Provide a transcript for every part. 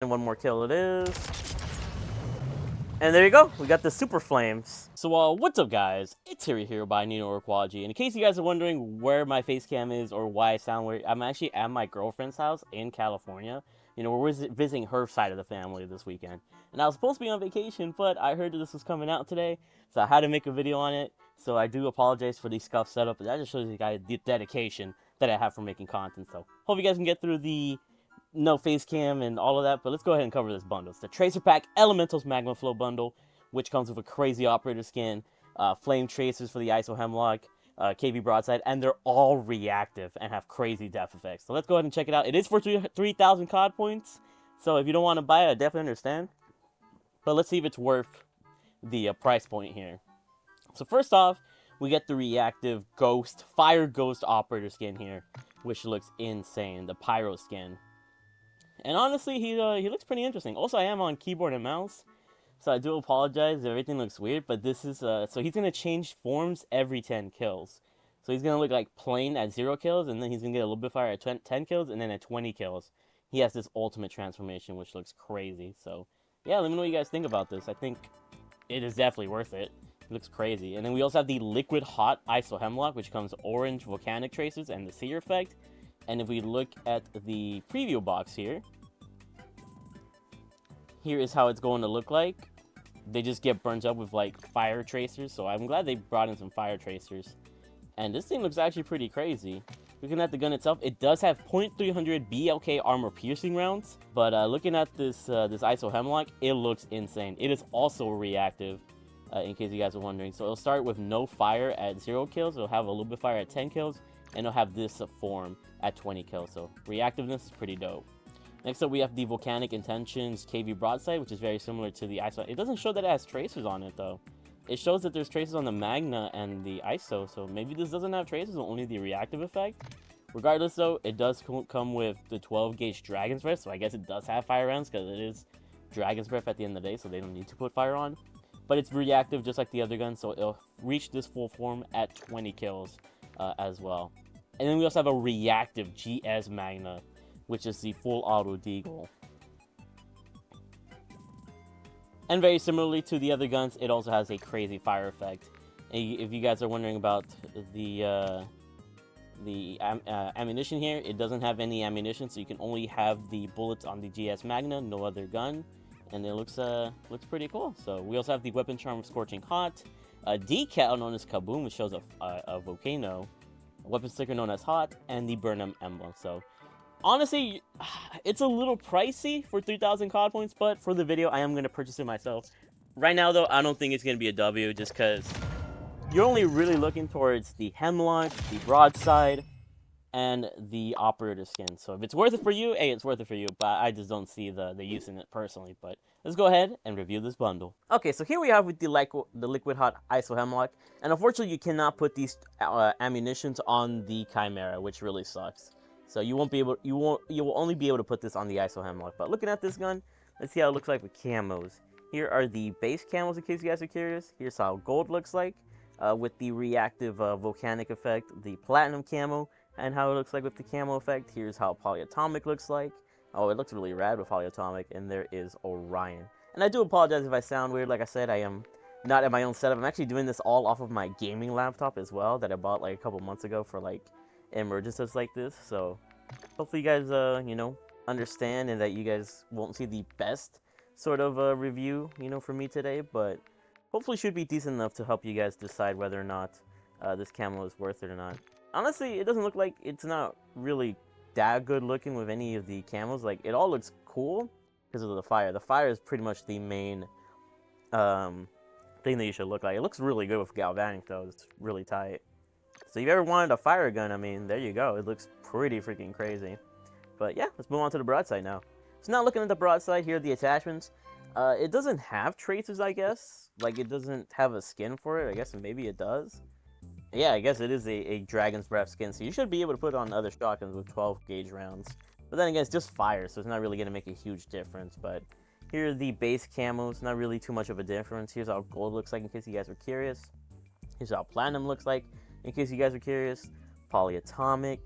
And one more kill it is. And there you go, we got the super flames. So what's up guys, it's Harry here by Nino Quality. And in case you guys are wondering where my face cam is or why I sound weird, I'm actually at my girlfriend's house in California. You know, we're visiting her side of the family this weekend. And I was supposed to be on vacation, but I heard that this was coming out today, so I had to make a video on it. So I do apologize for the scuff setup, but that just shows you guys the dedication that I have for making content. So hope you guys can get through the no face cam and all of that, but let's go ahead and cover this bundle. It's the Tracer Pack Elementals MAGMAFLOW bundle, which comes with a crazy operator skin, flame tracers for the ISO Hemlock, KV broadside, and they're all reactive and have crazy depth effects. So let's go ahead and check it out. It is for 3,000 COD points, so if you don't want to buy it, I definitely understand. But let's see if it's worth the price point here. So first off, we get the reactive Ghost, Fire Ghost operator skin here, which looks insane, the Pyro skin. And honestly, he looks pretty interesting. Also, I am on keyboard and mouse, so I do apologize if everything looks weird, but this is, so he's going to change forms every 10 kills. So he's going to look like plain at 0 kills, and then he's going to get a little bit fire at 10 kills, and then at 20 kills, he has this ultimate transformation, which looks crazy. So, yeah, let me know what you guys think about this. I think it is definitely worth it. It looks crazy. And then we also have the Liquid Hot ISO Hemlock, which comes orange volcanic tracers and the seer effect. And if we look at the preview box here is how it's going to look like. They just get burnt up with like fire tracers, so I'm glad they brought in some fire tracers. And this thing looks actually pretty crazy. Looking at the gun itself, it does have .300 BLK armor piercing rounds, but looking at this this ISO Hemlock, it looks insane. It is also reactive, in case you guys are wondering. So it'll start with no fire at 0 kills, it'll have a little bit of fire at 10 kills, and it'll have this form at 20 kills. So reactiveness is pretty dope. Next up, we have the Volcanic Intentions KV broadside, which is very similar to the ISO. It doesn't show that it has tracers on it, though. It shows that there's tracers on the Magna and the ISO, so maybe this doesn't have tracers, only the reactive effect. Regardless, though, it does come with the 12-gauge Dragon's Breath, so I guess it does have fire rounds, because it is Dragon's Breath at the end of the day, so they don't need to put fire on. But it's reactive, just like the other gun, so it'll reach this full form at 20 kills as well. And then we also have a reactive GS Magna, which is the full auto deagle. And very similarly to the other guns, it also has a crazy fire effect. And if you guys are wondering about the ammunition here, it doesn't have any ammunition, so you can only have the bullets on the GS Magna, no other gun. And it looks pretty cool. So we also have the Weapon Charm of Scorching Hot, a decal known as Kaboom, which shows a volcano, a weapon sticker known as Hot, and the Burnham emblem. So honestly, it's a little pricey for 3,000 COD points, but for the video, I am going to purchase it myself. Right now, though, I don't think it's going to be a W, just because you're only really looking towards the Hemlock, the Broadside, and the Operator skin. So if it's worth it for you, hey, it's worth it for you, but I just don't see the use in it personally. But let's go ahead and review this bundle. Okay, so here we have with the Liquid Hot ISO Hemlock, and unfortunately, you cannot put these ammunitions on the Chimera, which really sucks. So you won't be able, you will only be able to put this on the ISO Hemlock. But looking at this gun, let's see how it looks like with camos. Here are the base camos in case you guys are curious. Here's how gold looks like with the reactive volcanic effect, the platinum camo, and how it looks like with the camo effect. Here's how polyatomic looks like. Oh, it looks really rad with polyatomic. And there is Orion. And I do apologize if I sound weird. Like I said, I am not at my own setup. I'm actually doing this all off of my gaming laptop as well that I bought like a couple months ago for like emergencies like this. So hopefully you guys you know, understand, and that you guys won't see the best sort of review, you know, for me today, but hopefully should be decent enough to help you guys decide whether or not this camo is worth it or not. Honestly, it doesn't look like it's not really that good looking with any of the camos. Like, it all looks cool because of the fire. The fire is pretty much the main thing that you should look like. It looks really good with galvanic though. It's really tight. So if you ever wanted a fire gun, I mean, there you go. It looks pretty freaking crazy. But yeah, let's move on to the broadside now. So now looking at the broadside, here are the attachments. It doesn't have tracers, I guess. Like, it doesn't have a skin for it. I guess maybe it does. Yeah, I guess it is a Dragon's Breath skin. So you should be able to put it on other shotguns with 12-gauge rounds. But then again, it's just fire, so it's not really going to make a huge difference. But here are the base camos. Not really too much of a difference. Here's how gold looks like in case you guys are curious. Here's how platinum looks like in case you guys are curious. Polyatomic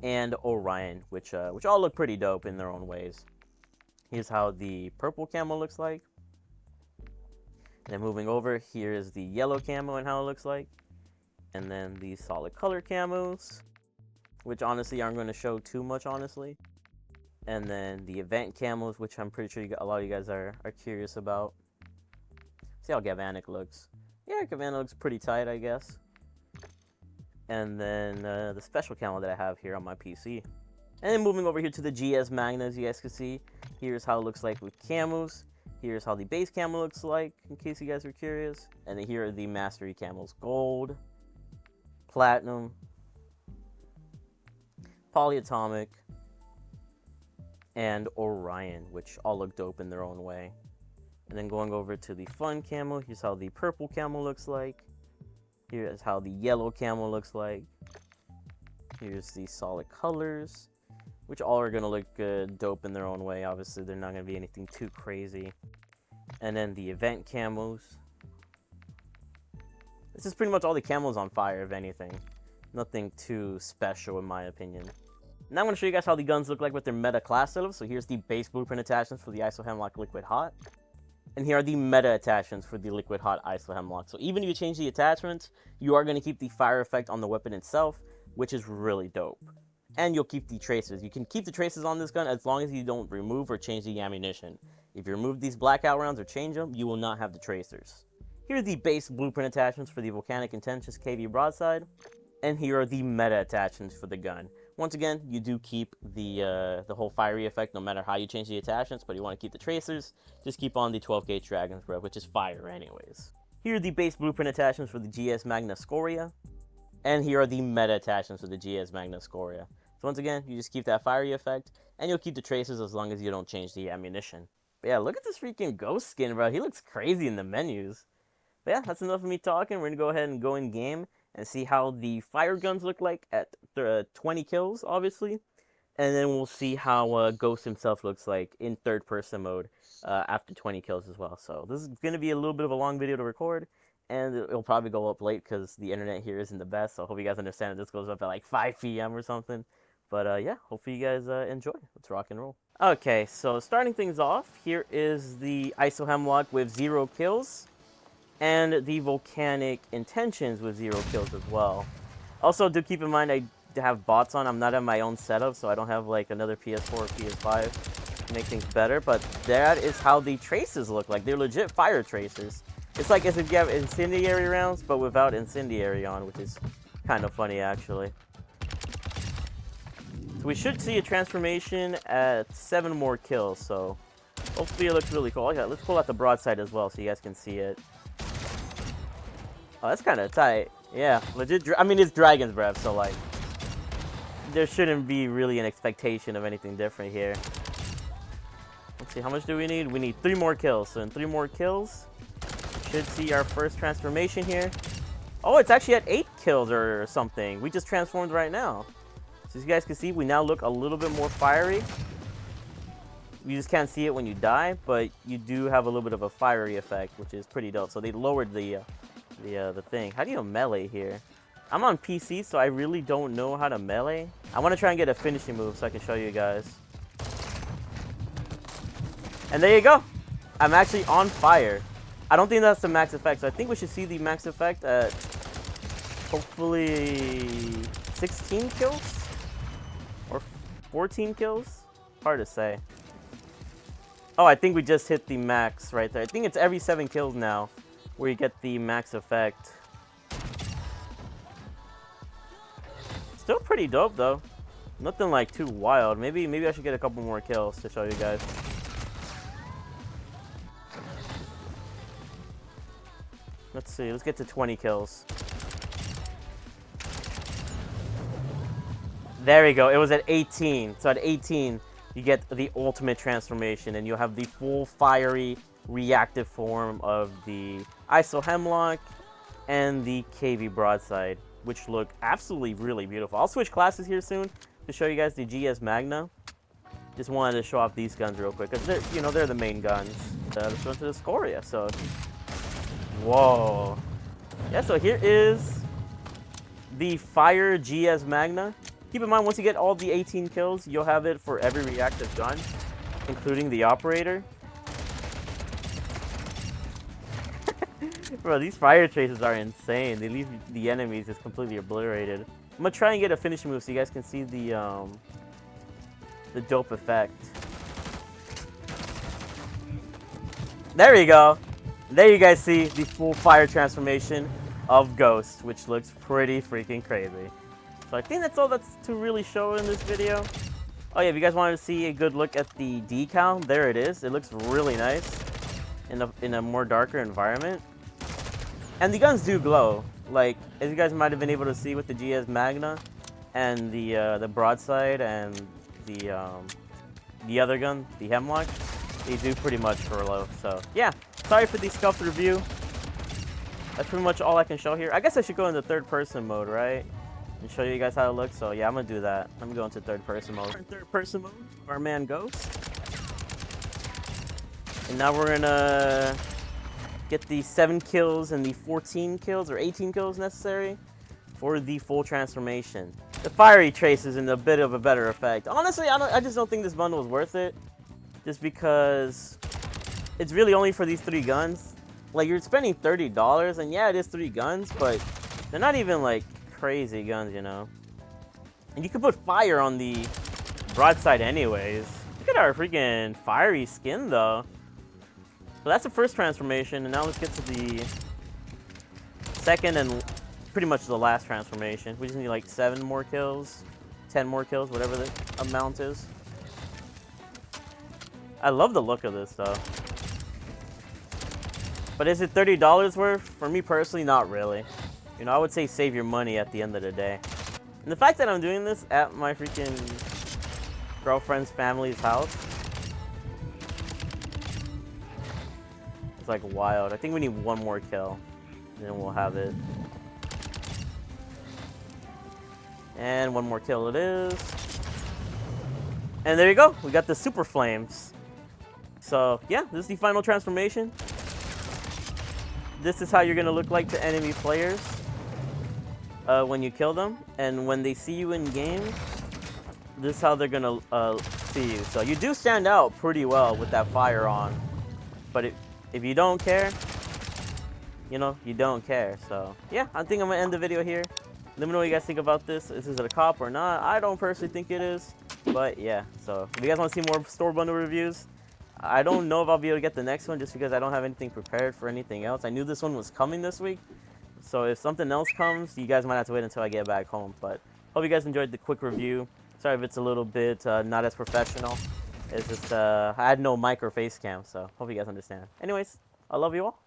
and Orion, which all look pretty dope in their own ways. Here's how the purple camo looks like. And then moving over, here is the yellow camo and how it looks like. And then the solid color camos, which honestly aren't going to show too much, honestly. And then the event camos, which I'm pretty sure a lot of you guys are curious about. See how Galvanic looks. Yeah, Galvanic looks pretty tight, I guess. And then the special camo that I have here on my PC. And then moving over here to the GS Magna, as you guys can see, here's how it looks like with camos. Here's how the base camo looks like, in case you guys are curious. And then here are the mastery camos: gold, platinum, polyatomic, and Orion, which all look dope in their own way. And then going over to the fun camo, here's how the purple camo looks like. Here's how the yellow camo looks like. Here's the solid colors, which all are going to look dope in their own way. Obviously, they're not going to be anything too crazy. And then the event camos. This is pretty much all the camos on fire, if anything. Nothing too special, in my opinion. Now I'm going to show you guys how the guns look like with their meta class setup. So here's the base blueprint attachments for the ISO Hemlock Liquid Hot. And here are the meta attachments for the Liquid Hot ISO Hemlock. So even if you change the attachments, you are going to keep the fire effect on the weapon itself, which is really dope. And you'll keep the traces. You can keep the traces on this gun as long as you don't remove or change the ammunition. If you remove these blackout rounds or change them, you will not have the tracers. Here are the base blueprint attachments for the Volcanic Intentions KV broadside. And here are the meta attachments for the gun. Once again, you do keep the whole fiery effect no matter how you change the attachments, but you want to keep the tracers, just keep on the 12 gauge Dragon's Breath, which is fire anyways. Here are the base blueprint attachments for the GS Magna Scoria. And here are the meta attachments for the GS Magna Scoria. So once again, you just keep that fiery effect, and you'll keep the tracers as long as you don't change the ammunition. But yeah, look at this freaking ghost skin, bro. He looks crazy in the menus. But yeah, that's enough of me talking. We're going to go ahead and go in game and see how the fire guns look like at 20 kills, obviously. And then we'll see how Ghost himself looks like in third-person mode after 20 kills as well. So this is going to be a little bit of a long video to record, and it'll probably go up late because the internet here isn't the best. So I hope you guys understand that this goes up at like 5 p.m. or something. But yeah, hopefully you guys enjoy. Let's rock and roll. Okay, so starting things off, here is the ISO Hemlock with 0 kills. And the Volcanic Intentions with 0 kills as well. Also, do keep in mind I have bots on. I'm not at my own setup, so I don't have like another PS4 or PS5 to make things better. But that is how the traces look like. They're legit fire tracers. It's like as if you have incendiary rounds, but without incendiary on, which is kind of funny actually. So we should see a transformation at 7 more kills. So hopefully it looks really cool. Okay, let's pull out the broadside as well so you guys can see it. Oh, that's kind of tight. Yeah, legit. I mean, it's Dragon's Breath, so like, there shouldn't be really an expectation of anything different here. Let's see, how much do we need? We need 3 more kills. So in 3 more kills, we should see our first transformation here. Oh, it's actually at 8 kills or something. We just transformed right now. So as you guys can see, we now look a little bit more fiery. You just can't see it when you die, but you do have a little bit of a fiery effect, which is pretty dope. So they lowered the thing. How do you melee here? I'm on PC, so I really don't know how to melee. I want to try and get a finishing move so I can show you guys. And there you go. I'm actually on fire. I don't think that's the max effect, so I think we should see the max effect at hopefully 16 kills? Or 14 kills? Hard to say. Oh, I think we just hit the max right there. I think it's every 7 kills now where you get the max effect. Still pretty dope though. Nothing like too wild. Maybe I should get a couple more kills to show you guys. Let's see. Let's get to 20 kills. There we go. It was at 18. So at 18, you get the ultimate transformation, and you'll have the full fiery reactive form of the ISO Hemlock and the KV broadside, which look absolutely really beautiful. I'll switch classes here soon to show you guys the GS Magna. Just wanted to show off these guns real quick because they're the main guns. Let's go into the Scoria. So, whoa, yeah. So here is the Fire GS Magna. Keep in mind, once you get all the 18 kills, you'll have it for every reactive gun. including the operator. Bro, these fire traces are insane. They leave the enemies just completely obliterated. I'm gonna try and get a finishing move so you guys can see the dope effect. There you go. There you guys see the full fire transformation of Ghost, which looks pretty freaking crazy. So I think that's all that's to really show in this video. Oh yeah, if you guys wanted to see a good look at the decal, there it is. It looks really nice in a more darker environment. And the guns do glow. Like, as you guys might have been able to see with the GS Magna and the broadside and the other gun, the Hemlock, they do pretty much glow. So yeah, sorry for the scuffed review. That's pretty much all I can show here. I guess I should go into third person mode, right? And show you guys how it looks. So yeah, I'm gonna do that. I'm gonna go into third person mode. In third person mode, our man Ghost. And now we're gonna get the 7 kills and the 14 kills or 18 kills necessary for the full transformation. The fiery trace is in a bit of a better effect. Honestly, I just don't think this bundle is worth it. Just because it's really only for these 3 guns. Like, you're spending $30, and yeah, it is 3 guns, but they're not even like crazy guns, you know. And you can put fire on the broadside anyways. Look at our freaking fiery skin though. So that's the first transformation, and now let's get to the second and pretty much the last transformation. We just need like 7 more kills, 10 more kills, whatever the amount is. I love the look of this though. But is it $30 worth? For me personally, not really. You know, I would say save your money at the end of the day. And the fact that I'm doing this at my freaking girlfriend's family's house, it's like wild. I think we need 1 more kill, and then we'll have it. And 1 more kill it is. And there you go. We got the super flames. So yeah, this is the final transformation. This is how you're gonna look like to enemy players when you kill them, and when they see you in game, this is how they're gonna see you. So you do stand out pretty well with that fire on, but if you don't care, you know, you don't care. So yeah, I think I'm gonna end the video here. Let me know what you guys think about this. Is it a cop or not? I don't personally think it is, but yeah. So if you guys want to see more store bundle reviews, I don't know if I'll be able to get the next one just because I don't have anything prepared for anything else. I knew this one was coming this week, so if something else comes, you guys might have to wait until I get back home. But hope you guys enjoyed the quick review. Sorry if it's a little bit not as professional. It's just I had no mic or face cam, so hope you guys understand. Anyways, I love you all.